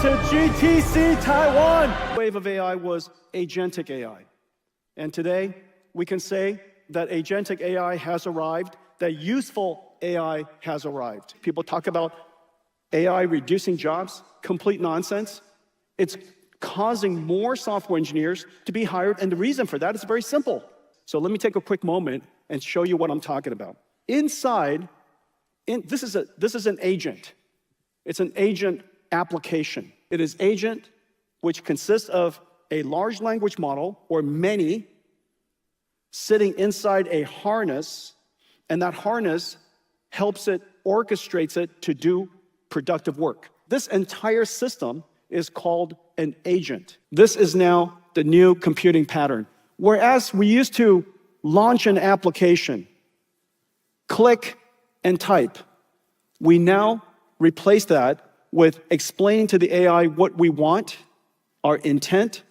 to GTC Taiwan. The wave of AI was agentic AI. And today, we can say that agentic AI has arrived, that useful AI has arrived. People talk about AI reducing jobs, complete nonsense. It's causing more software engineers to be hired, and the reason for that is very simple. So let me take a quick moment and show you what I'm talking about. This is an agent. It's an agent application. It is agent, which consists of a large language model, or many, sitting inside a harness, and that harness helps it, orchestrates it to do productive work. This entire system is called an agent. This is now the new computing pattern. Whereas we used to launch an application, click and type, we now replace that with explaining to the AI what we want, our intent,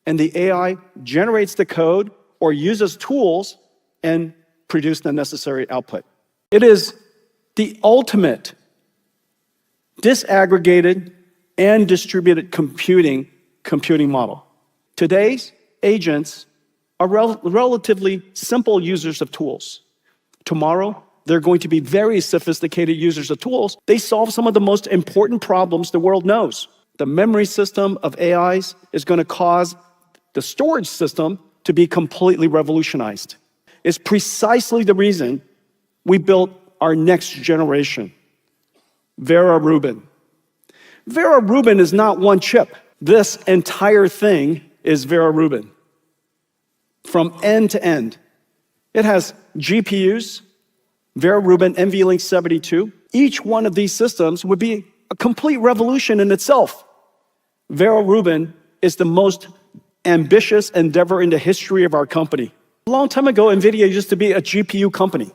and the AI generates the code or uses tools and produce the necessary output. It is the ultimate disaggregated and distributed computing model. Today's agents are relatively simple users of tools. Tomorrow, they're going to be very sophisticated users of tools. They solve some of the most important problems the world knows. The memory system of AIs is going to cause the storage system to be completely revolutionized. It's precisely the reason we built our next generation, Vera Rubin. Vera Rubin is not one chip. This entire thing is Vera Rubin, from end to end. It has GPUs, Vera Rubin NVLink 72. Each one of these systems would be a complete revolution in itself. Vera Rubin is the most ambitious endeavor in the history of our company. A long time ago, Nvidia used to be a GPU company.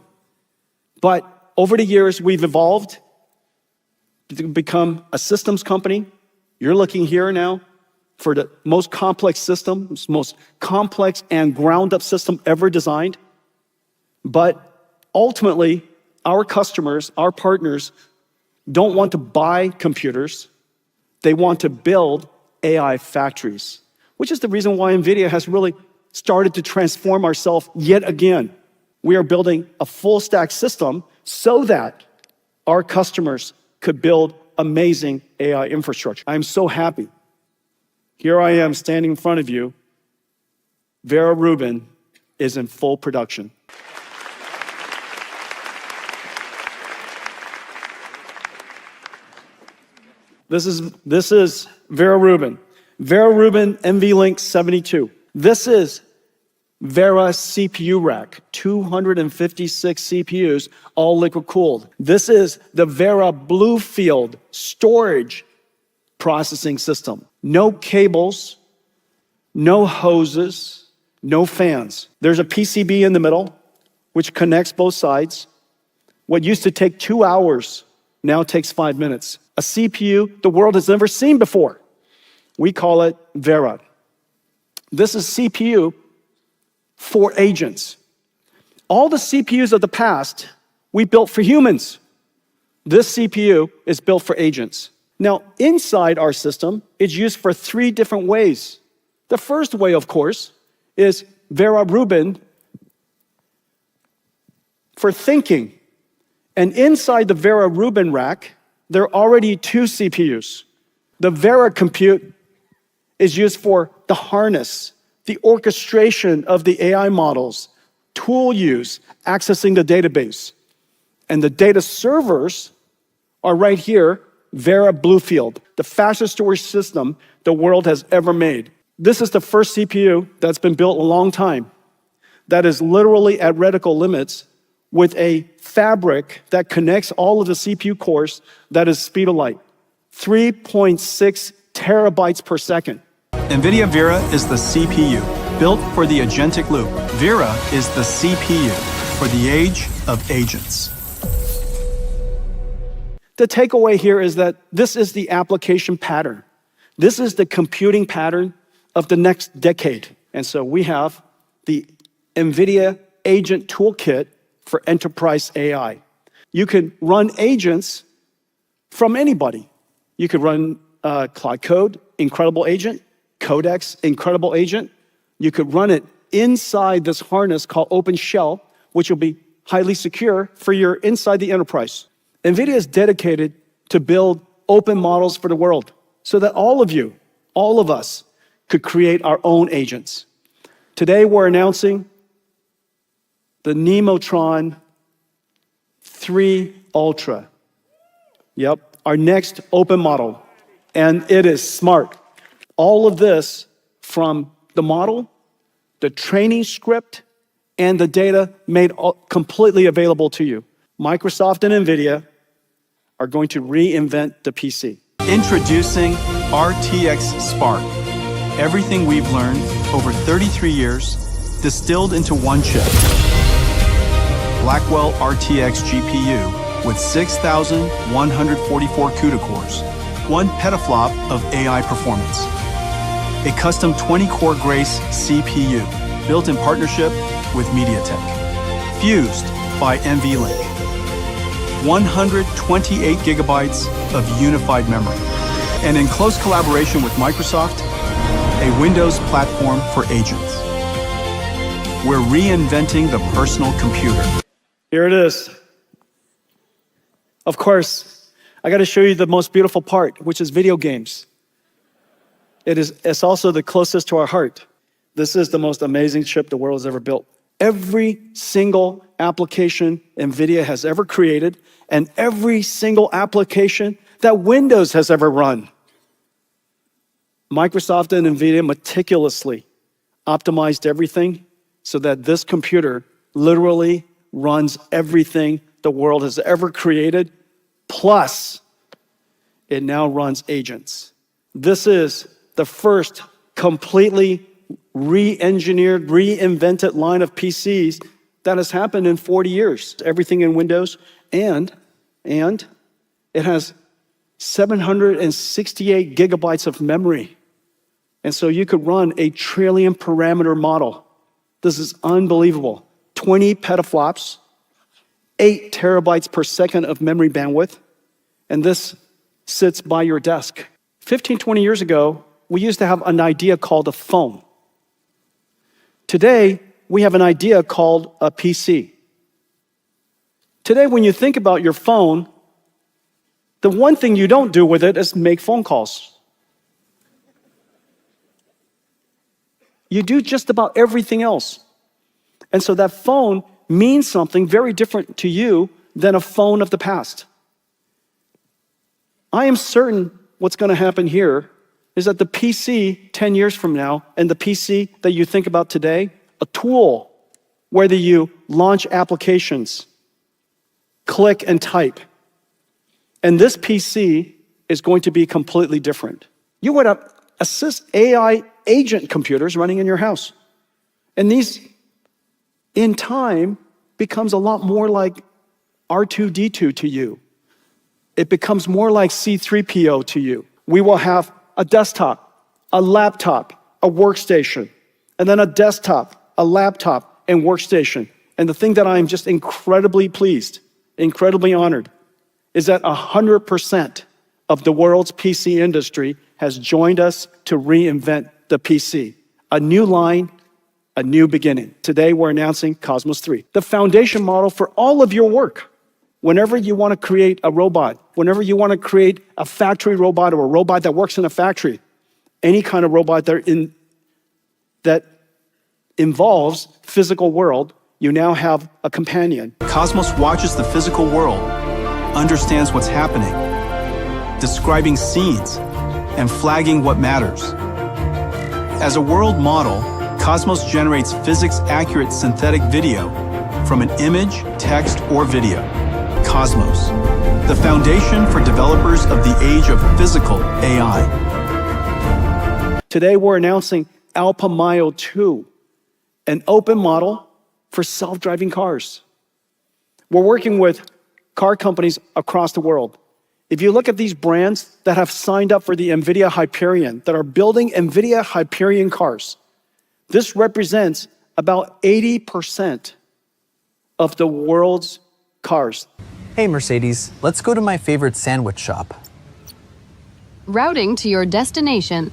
But over the years, we've evolved to become a systems company. You're looking here now for the most complex system, most complex and ground-up system ever designed. But ultimately, our customers, our partners, don't want to buy computers. They want to build AI factories, which is the reason why Nvidia has really started to transform ourselves yet again. We are building a full-stack system so that our customers could build amazing AI infrastructure. I'm so happy. Here I am standing in front of you. Vera Rubin is in full production. This is Vera Rubin. Vera Rubin NVLink 72. This is Vera CPU rack, 256 CPUs, all liquid cooled. This is the Vera Bluefield storage processing system. No cables, no hoses, no fans. There's a PCB in the middle, which connects both sides. What used to take 2 hours now takes 5 minutes. A CPU the world has never seen before. We call it Vera. This is CPU for agents. All the CPUs of the past, we built for humans. This CPU is built for agents. Now, inside our system, it's used for 3 different ways. The first way, of course, is Vera Rubin for thinking. And inside the Vera Rubin rack, there are already 2 CPUs. The Vera Compute is used for the harness, the orchestration of the AI models, tool use, accessing the database. And the data servers are right here, Vera Bluefield, the fastest storage system the world has ever made. This is the first CPU that's been built a long time that is literally at reticle limits with a fabric that connects all of the CPU cores that is speed of light, 3.6 terabytes per second. Nvidia Vera is the CPU, built for the agentic loop. Vera is the CPU for the age of agents. The takeaway here is that this is the application pattern. This is the computing pattern of the next decade. And so we have the Nvidia Agent Toolkit for enterprise AI. You can run agents from anybody. You could run Cloud Code, incredible agent, Codex, incredible agent. You could run it inside this harness called OpenShell, which will be highly secure for your inside the enterprise. Nvidia is dedicated to build open models for the world so that all of you, all of us, could create our own agents. Today, we're announcing the Nemotron 3 Ultra. Yep, our next open model. And it is smart. All of this from the model, the training script, and the data made completely available to you. Microsoft and Nvidia are going to reinvent the PC. Introducing RTX Spark. Everything we've learned over 33 years distilled into one chip. Blackwell RTX GPU with 6,144 CUDA cores, 1 petaflop of AI performance. A custom 20-core Grace CPU built in partnership with MediaTek. Fused by NVLink. 128 gigabytes of unified memory. And in close collaboration with Microsoft, a Windows platform for agents. We're reinventing the personal computer. Here it is. Of course, I got to show you the most beautiful part, which is video games. It's also the closest to our heart. This is the most amazing chip the world has ever built. Every single application NVIDIA has ever created, and every single application that Windows has ever run. Microsoft and NVIDIA meticulously optimized everything so that this computer literally runs everything the world has ever created, plus it now runs agents. This is the first completely re-engineered, reinvented line of PCs that has happened in 40 years. Everything in Windows, and it has 768 gigabytes of memory. And so you could run a trillion parameter model. This is unbelievable. 20 petaflops, 8 terabytes per second of memory bandwidth, and this sits by your desk. 15, 20 years ago, we used to have an idea called a phone. Today, we have an idea called a PC. Today, when you think about your phone, the one thing you don't do with it is make phone calls. You do just about everything else. And so that phone means something very different to you than a phone of the past. I am certain what's going to happen here is that the PC 10 years from now and the PC that you think about today, a tool, whether you launch applications, click and type, and this PC is going to be completely different. You would have assist AI agent computers running in your house. And these, in time, becomes a lot more like R2-D2 to you. It becomes more like C3PO to you. We will have a desktop, a laptop, a workstation, and then a desktop, a laptop, and workstation. And the thing that I am just incredibly pleased, incredibly honored, is that 100% of the world's PC industry has joined us to reinvent the PC. A new line, a new beginning. Today, we're announcing Cosmos 3, the foundation model for all of your work. Whenever you want to create a robot, whenever you want to create a factory robot or a robot that works in a factory, any kind of robot that involves physical world, you now have a companion. Cosmos watches the physical world, understands what's happening, describing scenes, and flagging what matters. As a world model, Cosmos generates physics-accurate synthetic video from an image, text, or video. Cosmos, the foundation for developers of the age of physical AI. Today, we're announcing Alpamayo 2, an open model for self-driving cars. We're working with car companies across the world. If you look at these brands that have signed up for the NVIDIA Hyperion, that are building NVIDIA Hyperion cars, this represents about 80% of the world's cars. Hey Mercedes, let's go to my favorite sandwich shop. Routing to your destination.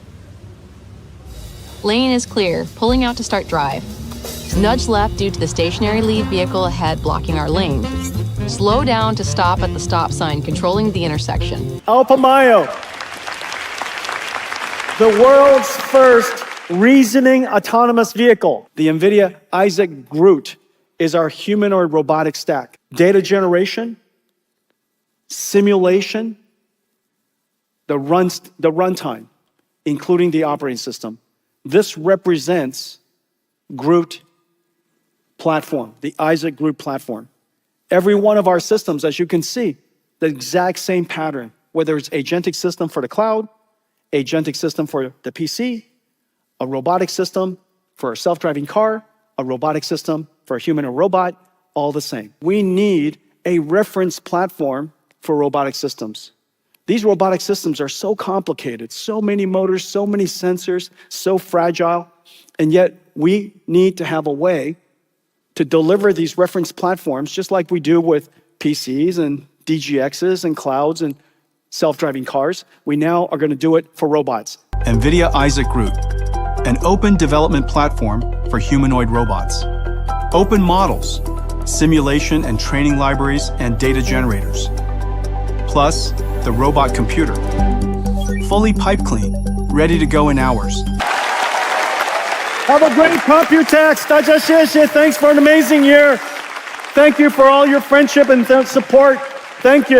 Lane is clear, pulling out to start drive. Nudge left due to the stationary lead vehicle ahead blocking our lane. Slow down to stop at the stop sign, controlling the intersection. Alpha Mayo, the world's first reasoning autonomous vehicle. The Nvidia Isaac Groot is our humanoid robotic stack. Data generation, simulation, the runtime, including the operating system. This represents Groot platform, the Isaac Groot platform. Every one of our systems, as you can see, the exact same pattern, whether it's agentic system for the cloud, agentic system for the PC, a robotic system for a self-driving car, a robotic system for a human or robot, all the same. We need a reference platform for robotic systems. These robotic systems are so complicated, so many motors, so many sensors, so fragile, and yet we need to have a way to deliver these reference platforms just like we do with PCs and DGXs and clouds and self-driving cars. We now are going to do it for robots. Nvidia Isaac Groot, an open development platform for humanoid robots. Open models, simulation and training libraries, and data generators. Plus, the robot computer. Fully pipe clean, ready to go in hours. Have a great Computex. 大家谢谢. Thanks for an amazing year. Thank you for all your friendship and support. Thank you.